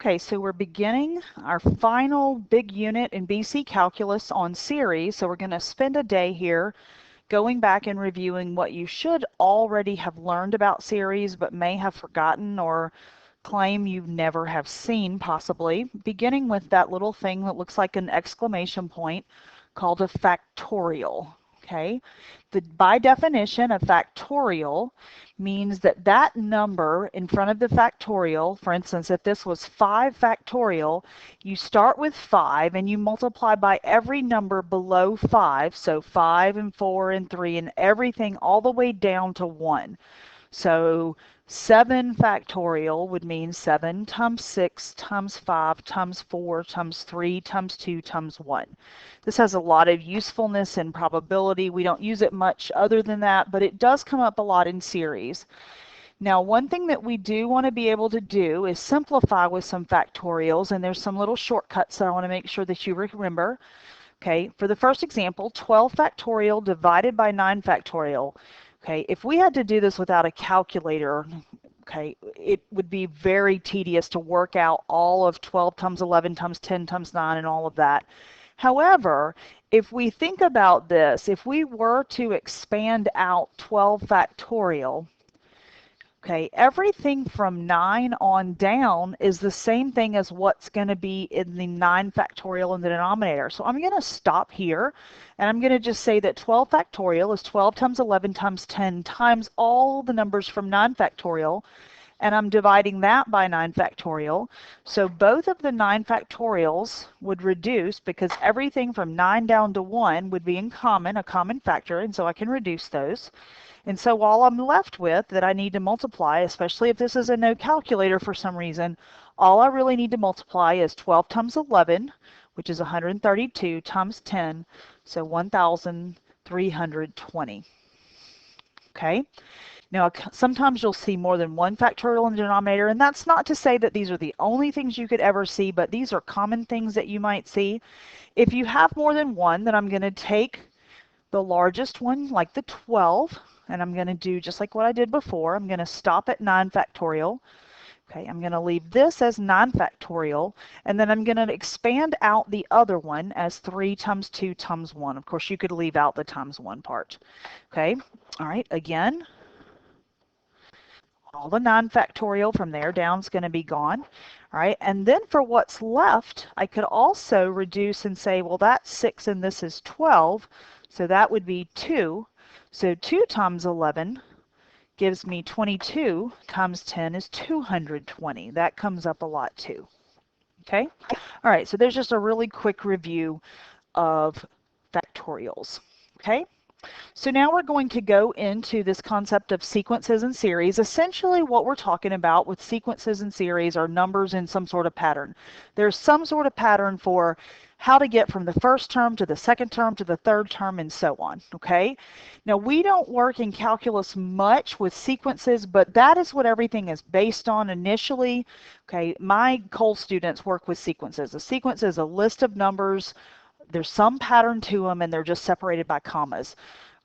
Okay, so we're beginning our final big unit in BC Calculus on series. So we're going to spend a day here going back and reviewing what you should already have learned about series but may have forgotten or claim you never have seen possibly, beginning with that little thing that looks like an exclamation point called a factorial. Okay, by definition, a factorial means that that number in front of the factorial, for instance, if this was 5 factorial, you start with 5 and you multiply by every number below 5, so 5 and 4 and 3 and everything all the way down to 1. So 7 factorial would mean 7 times 6 times 5 times 4 times 3 times 2 times 1. This has a lot of usefulness and probability. We don't use it much other than that, but it does come up a lot in series. Now, one thing that we do want to be able to do is simplify with some factorials, and there's some little shortcuts that I want to make sure that you remember. Okay, for the first example, 12 factorial divided by 9 factorial. Okay, if we had to do this without a calculator, okay, it would be very tedious to work out all of 12 times 11 times 10 times 9 and all of that. However, if we think about this, if we were to expand out 12 factorial, okay, everything from 9 on down is the same thing as what's going to be in the 9 factorial in the denominator. So I'm going to stop here, and I'm going to just say that 12 factorial is 12 times 11 times 10 times all the numbers from 9 factorial, and I'm dividing that by 9 factorial. So both of the 9 factorials would reduce because everything from 9 down to 1 would be in common, a common factor, and so I can reduce those. And so all I'm left with that I need to multiply, especially if this is a no calculator for some reason, all I really need to multiply is 12 times 11, which is 132, times 10, so 1,320. Okay? Now, sometimes you'll see more than one factorial in the denominator, and that's not to say that these are the only things you could ever see, but these are common things that you might see. If you have more than one, then I'm going to take the largest one, like the 12, and I'm going to do just like what I did before. I'm going to stop at 9 factorial. Okay, I'm going to leave this as 9 factorial, and then I'm going to expand out the other one as 3 times 2 times 1. Of course, you could leave out the times 1 part. Okay, all right, again, all the 9 factorial from there down is going to be gone. All right, and then for what's left, I could also reduce and say, well, that's 6 and this is 12, so that would be 2. So 2 times 11 gives me 22 times 10 is 220. That comes up a lot too. Okay? All right, so there's just a really quick review of factorials. Okay? So now we're going to go into this concept of sequences and series. Essentially what we're talking about with sequences and series are numbers in some sort of pattern. There's some sort of pattern for how to get from the first term to the second term to the third term and so on. Okay? Now we don't work in calculus much with sequences, but that is what everything is based on initially. Okay, my Cole students work with sequences. A sequence is a list of numbers. There's some pattern to them and they're just separated by commas.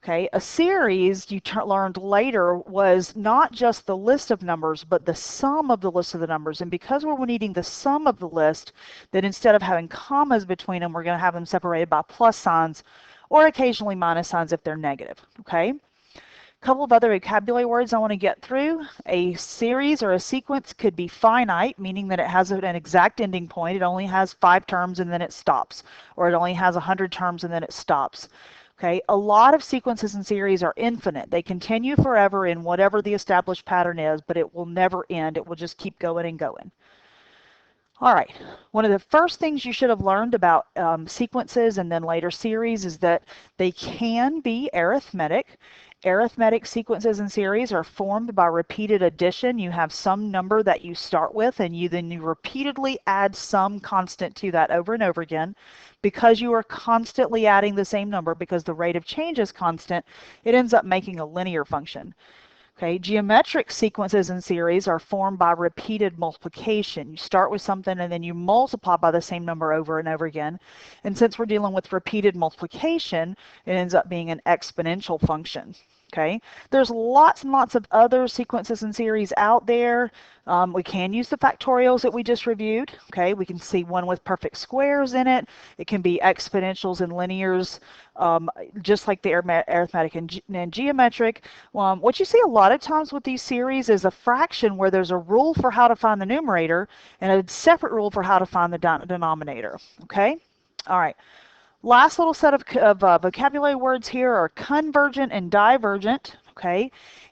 Okay, a series you learned later was not just the list of numbers, but the sum of the list of the numbers. And because we're needing the sum of the list, that instead of having commas between them, we're going to have them separated by plus signs or occasionally minus signs if they're negative. Okay, a couple of other vocabulary words I want to get through. A series or a sequence could be finite, meaning that it has an exact ending point. It only has 5 terms and then it stops, or it only has 100 terms and then it stops. Okay, a lot of sequences and series are infinite. They continue forever in whatever the established pattern is, but it will never end. It will just keep going and going. All right, one of the first things you should have learned about sequences and then later series is that they can be arithmetic. Arithmetic sequences and series are formed by repeated addition. You have some number that you start with and you repeatedly add some constant to that over and over again. Because you are constantly adding the same number, because the rate of change is constant, it ends up making a linear function. Okay, geometric sequences and series are formed by repeated multiplication. You start with something and then you multiply by the same number over and over again. And since we're dealing with repeated multiplication, it ends up being an exponential function. Okay, there's lots and lots of other sequences and series out there. We can use the factorials that we just reviewed. Okay, we can see one with perfect squares in it. It can be exponentials and linears, just like the arithmetic and geometric. What you see a lot of times with these series is a fraction where there's a rule for how to find the numerator and a separate rule for how to find the denominator. Okay, all right. Last little set of vocabulary words here are convergent and divergent. Okay,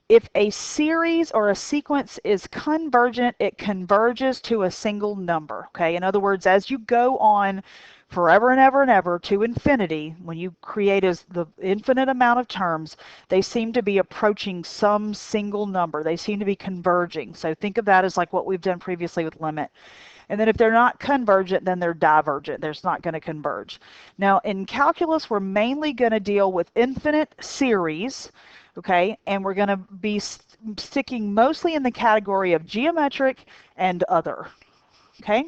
if a series or a sequence is convergent, it converges to a single number. Okay, in other words, as you go on forever and ever and ever to infinity, when you create the infinite amount of terms, they seem to be approaching some single number. They seem to be converging. So think of that as like what we've done previously with limit. And then if they're not convergent, then they're divergent. They're not going to converge. Now, in calculus, we're mainly going to deal with infinite series, okay? And we're going to be sticking mostly in the category of geometric and other, okay?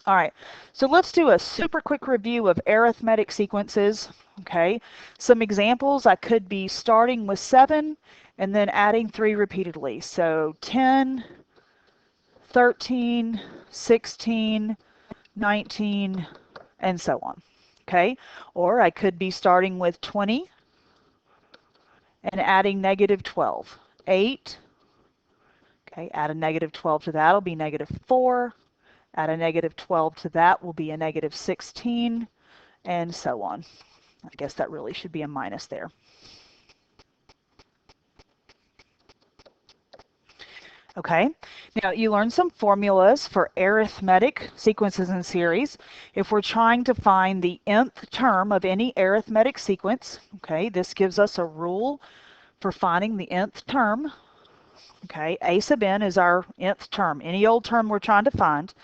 All right, so let's do a super quick review of arithmetic sequences, okay? Some examples, I could be starting with 7 and then adding 3 repeatedly. So 10, 13, 16, 19, and so on. Okay, or I could be starting with 20 and adding negative 12. 8, okay, add a negative 12 to that will be negative 4. Add a negative 12 to that will be a negative 16, and so on. I guess that really should be a minus there. Okay, now you learned some formulas for arithmetic sequences and series. If we're trying to find the nth term of any arithmetic sequence, okay, this gives us a rule for finding the nth term. Okay, a sub n is our nth term, any old term we're trying to find.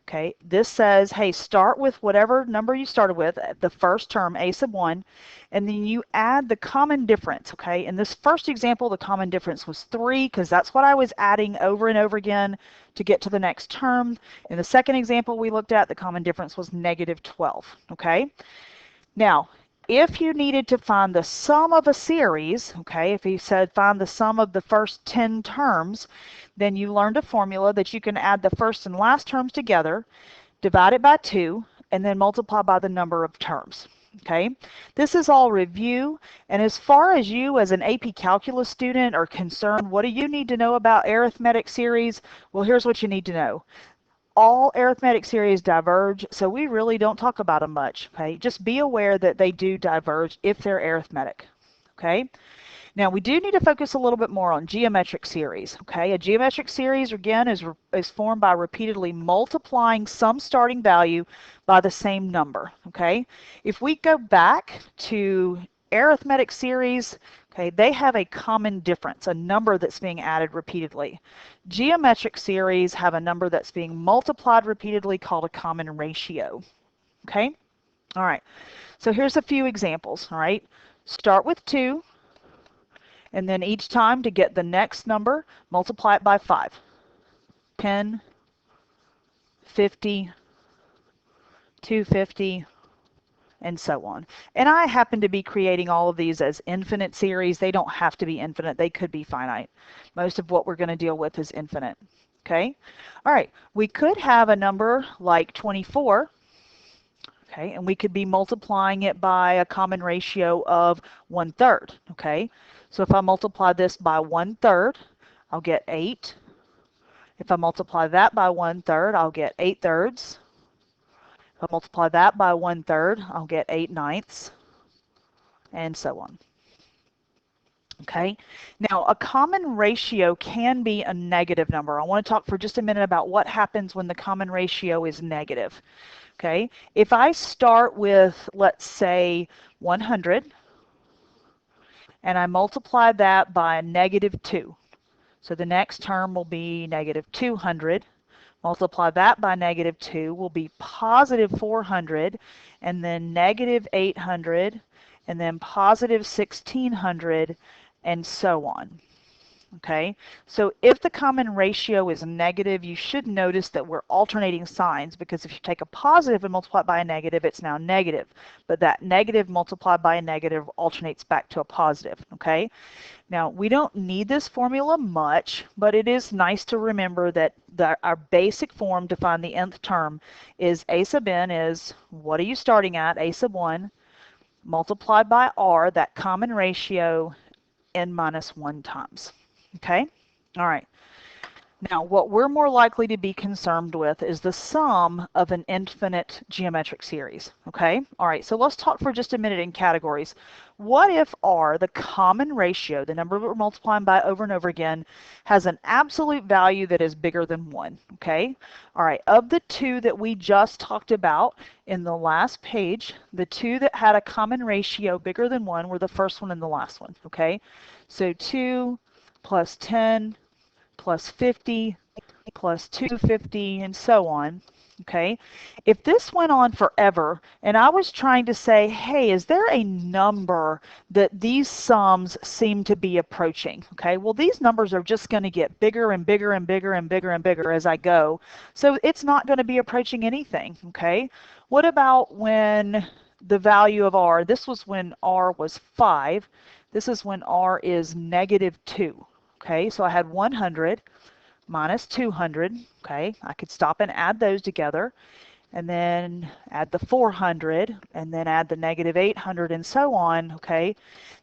Okay, this says, hey, start with whatever number you started with, the first term, a sub 1, and then you add the common difference, okay? In this first example, the common difference was 3, because that's what I was adding over and over again to get to the next term. In the second example we looked at, the common difference was negative 12, okay? Now, if you needed to find the sum of a series, okay, if you said find the sum of the first 10 terms, then you learned a formula that you can add the first and last terms together, divide it by 2, and then multiply by the number of terms. Okay, this is all review, and as far as you as an AP Calculus student are concerned, what do you need to know about arithmetic series? Well, here's what you need to know. All arithmetic series diverge, so we really don't talk about them much. Okay, just be aware that they do diverge if they're arithmetic. Okay, now we do need to focus a little bit more on geometric series. Okay, a geometric series again is formed by repeatedly multiplying some starting value by the same number. Okay, if we go back to arithmetic series, okay, they have a common difference, a number that's being added repeatedly. Geometric series have a number that's being multiplied repeatedly called a common ratio. Okay, all right, so here's a few examples. All right, start with 2, and then each time to get the next number, multiply it by 5. 10, 50, 250, and so on. And I happen to be creating all of these as infinite series. They don't have to be infinite. They could be finite. Most of what we're going to deal with is infinite. Okay? All right. We could have a number like 24. Okay? And we could be multiplying it by a common ratio of 1/3. Okay? So if I multiply this by 1/3, I'll get 8. If I multiply that by 1/3, I'll get 8/3. If I multiply that by 1/3, I'll get 8/9, and so on. Okay, now a common ratio can be a negative number. I want to talk for just a minute about what happens when the common ratio is negative. Okay, if I start with, let's say, 100, and I multiply that by a negative 2, so the next term will be negative 200. Multiply that by negative 2 will be positive 400, and then negative 800, and then positive 1600, and so on. Okay, so if the common ratio is negative, you should notice that we're alternating signs, because if you take a positive and multiply it by a negative, it's now negative. But that negative multiplied by a negative alternates back to a positive. Okay, now we don't need this formula much, but it is nice to remember that our basic form to find the nth term is a sub n is, what are you starting at, a sub 1 multiplied by r, that common ratio, n minus 1 times. Okay? All right. Now, what we're more likely to be concerned with is the sum of an infinite geometric series. Okay? All right, so let's talk for just a minute in categories. What if r, the common ratio, the number we're multiplying by over and over again, has an absolute value that is bigger than 1? Okay? All right, of the two that we just talked about in the last page, the two that had a common ratio bigger than 1 were the first one and the last one. Okay? So 2 plus 10 plus 50 plus 250 and so on. Okay, if this went on forever and I was trying to say, hey, is there a number that these sums seem to be approaching? Okay, well, these numbers are just going to get bigger and bigger and bigger and bigger and bigger as I go. So it's not going to be approaching anything. Okay, what about when the value of r, this was when r was 5, this is when r is negative 2. Okay, so I had 100 minus 200. Okay, I could stop and add those together, and then add the 400, and then add the negative 800, and so on. Okay,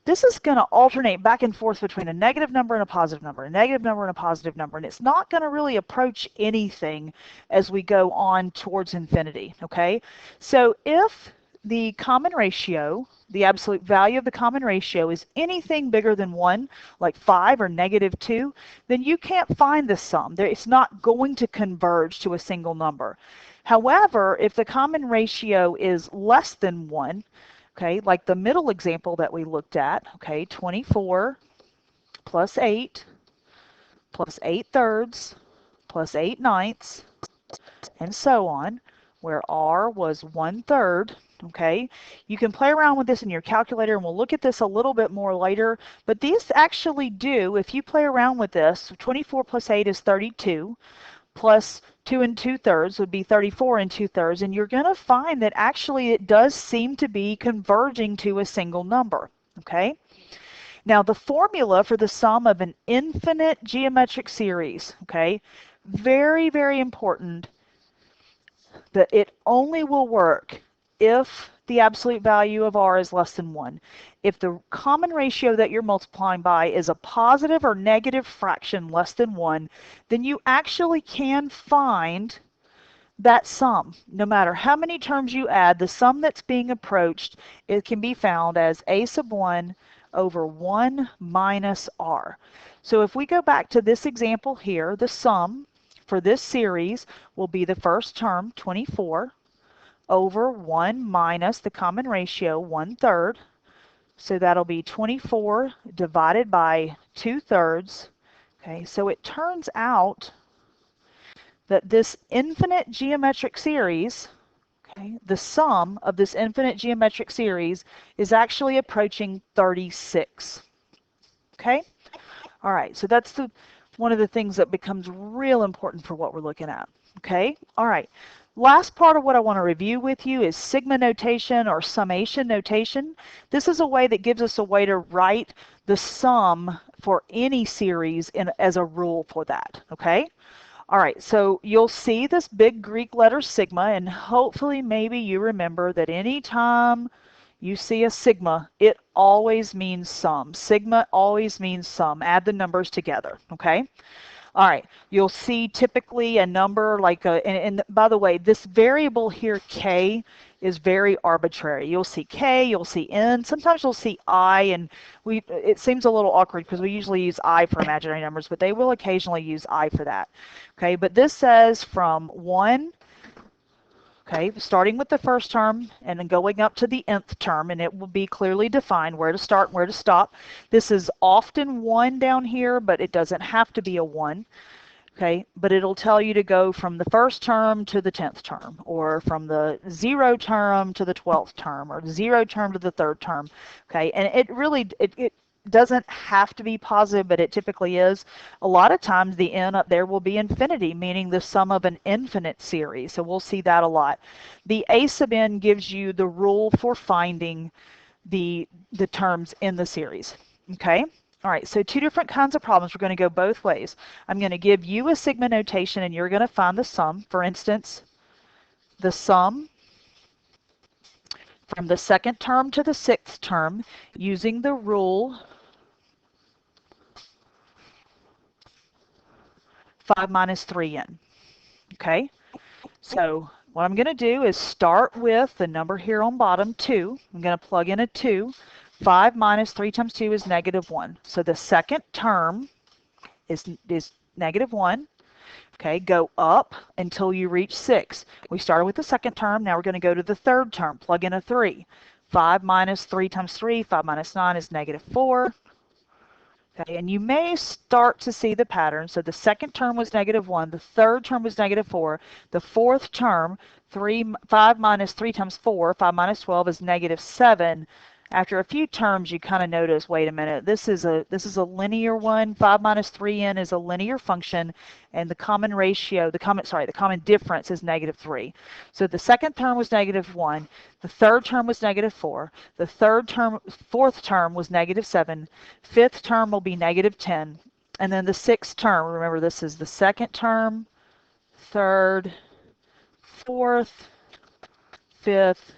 this is going to alternate back and forth between a negative number and a positive number, a negative number and a positive number, and it's not going to really approach anything as we go on towards infinity. Okay, so if the common ratio, the absolute value of the common ratio, is anything bigger than 1, like 5 or negative 2, then you can't find the sum. It's not going to converge to a single number. However, if the common ratio is less than 1, okay, like the middle example that we looked at, okay, 24 plus 8 plus 8 thirds plus 8 ninths, and so on, where r was 1/3. Okay, you can play around with this in your calculator, and we'll look at this a little bit more later, but these actually do, if you play around with this, 24 plus 8 is 32, plus 2 2/3 would be 34 2/3, and you're going to find that actually it does seem to be converging to a single number. Okay, now the formula for the sum of an infinite geometric series, okay, very, very important, that it only will work if the absolute value of r is less than 1. If the common ratio that you're multiplying by is a positive or negative fraction less than 1, then you actually can find that sum. No matter how many terms you add, the sum that's being approached, it can be found as a sub 1 over 1 minus r. So if we go back to this example here, the sum for this series will be the first term, 24, over 1 minus the common ratio, 1/3. So that'll be 24 divided by 2/3. Okay, so it turns out that this infinite geometric series, okay, the sum of this infinite geometric series is actually approaching 36. Okay? All right, so that's one of the things that becomes real important for what we're looking at. Okay? All right. Last part of what I want to review with you is sigma notation or summation notation. This is a way that gives us a way to write the sum for any series as a rule for that. Okay? All right, so you'll see this big Greek letter sigma, and hopefully maybe you remember that anytime you see a sigma, it always means sum. Sigma always means sum. Add the numbers together, okay? All right, you'll see typically a number like and by the way, this variable here, k, is very arbitrary. You'll see k, you'll see n, sometimes you'll see I, and it seems a little awkward because we usually use I for imaginary numbers, but they will occasionally use I for that. Okay, but this says from 1, okay, starting with the first term and then going up to the nth term, and it will be clearly defined where to start and where to stop. This is often 1 down here, but it doesn't have to be a 1. Okay, but it'll tell you to go from the first term to the 10th term, or from the 0 term to the 12th term, or 0 term to the 3rd term. Okay, and it really, doesn't have to be positive, but it typically is. A lot of times the n up there will be infinity, meaning the sum of an infinite series. So we'll see that a lot. The a sub n gives you the rule for finding the terms in the series. Okay? All right, so two different kinds of problems. We're going to go both ways. I'm going to give you a sigma notation, and you're going to find the sum. For instance, the sum from the second term to the sixth term using the rule 5 minus 3n. Okay? So what I'm going to do is start with the number here on bottom, 2. I'm going to plug in a 2. 5 minus 3 times 2 is negative 1. So the second term is negative 1. Okay, go up until you reach 6. We started with the second term. Now we're going to go to the third term. Plug in a 3. 5 minus 3 times 3, 5 minus 9 is negative 4. Okay, and you may start to see the pattern. So the second term was negative 1. The third term was negative 4. The fourth term, 5 minus 3 times 4, 5 minus 12 is negative 7. After a few terms, you kind of notice, wait a minute, this is a linear one. 5 minus 3n is a linear function, and the common ratio, the common difference is negative 3. So the second term was negative 1. The third term was negative 4. The fourth term was negative 7. Fifth term will be negative 10. And then the sixth term, remember this is the second term, third, fourth, fifth,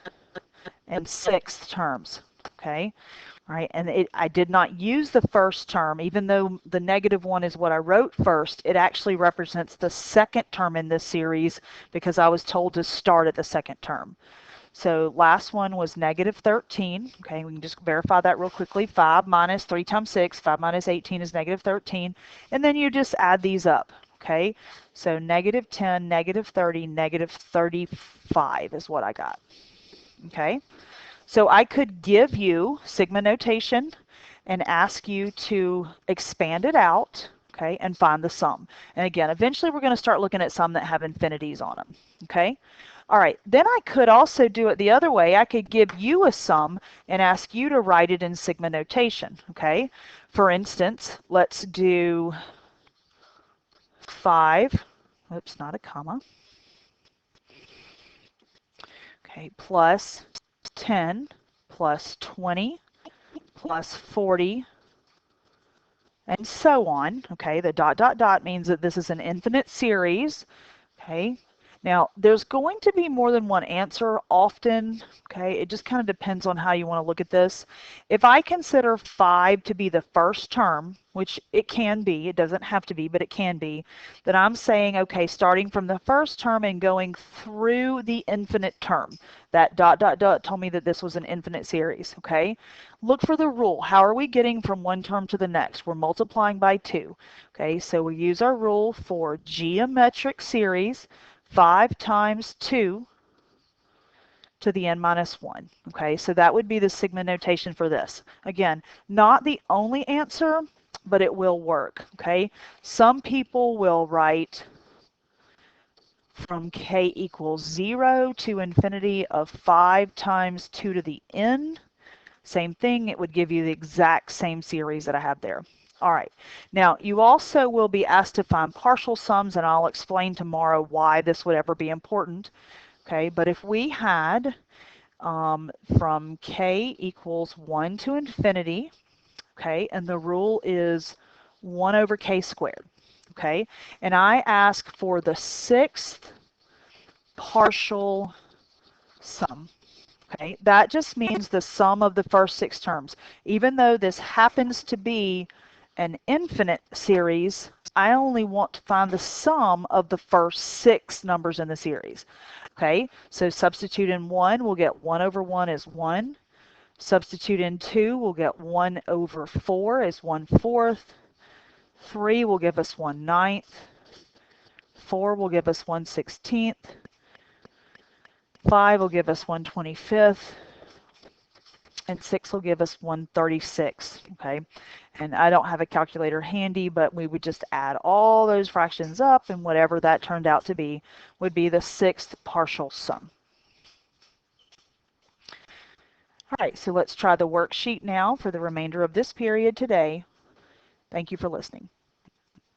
and sixth terms. Okay, all right, and I did not use the first term, even though the negative 1 is what I wrote first. It actually represents the second term in this series because I was told to start at the second term. So last one was negative 13. Okay, we can just verify that real quickly. 5 minus 3 times 6, 5 minus 18 is negative 13. And then you just add these up. Okay, so negative 10, negative 30, negative 35 is what I got. Okay. So I could give you sigma notation and ask you to expand it out, okay, and find the sum. And again, eventually we're going to start looking at some that have infinities on them, okay? All right, then I could also do it the other way. I could give you a sum and ask you to write it in sigma notation, okay? For instance, let's do 5, oops, not a comma, okay, plus 10 plus 20 plus 40 and so on. Okay, the dot dot dot means that this is an infinite series. Okay, now there's going to be more than one answer often. Okay, it just kind of depends on how you want to look at this. If I consider 5 to be the first term, which it can be, it doesn't have to be, but it can be, then I'm saying, okay, starting from the first term and going through the infinite term. That dot dot dot told me that this was an infinite series. Okay, look for the rule. How are we getting from one term to the next? We're multiplying by 2. Okay, so we use our rule for geometric series. 5 times 2 to the n minus 1. Okay, so that would be the sigma notation for this. Again, not the only answer, but it will work. Okay, some people will write from k equals 0 to infinity of 5 times 2 to the n. Same thing, it would give you the exact same series that I have there. All right, now you also will be asked to find partial sums, and I'll explain tomorrow why this would ever be important. Okay, but if we had from k equals 1 to infinity, okay, and the rule is 1 over k squared, okay, and I ask for the sixth partial sum. Okay, that just means the sum of the first 6 terms. Even though this happens to be an infinite series, I only want to find the sum of the first 6 numbers in the series. Okay, so substitute in 1, we'll get 1 over 1 is 1. Substitute in 2, we'll get 1 over 4 is 1/4. 3 will give us 1/9. 4 will give us 1/16. 5 will give us 1/25. And 6 will give us 1/36. Okay, and I don't have a calculator handy, but we would just add all those fractions up, and whatever that turned out to be would be the sixth partial sum. All right, so let's try the worksheet now for the remainder of this period today. Thank you for listening.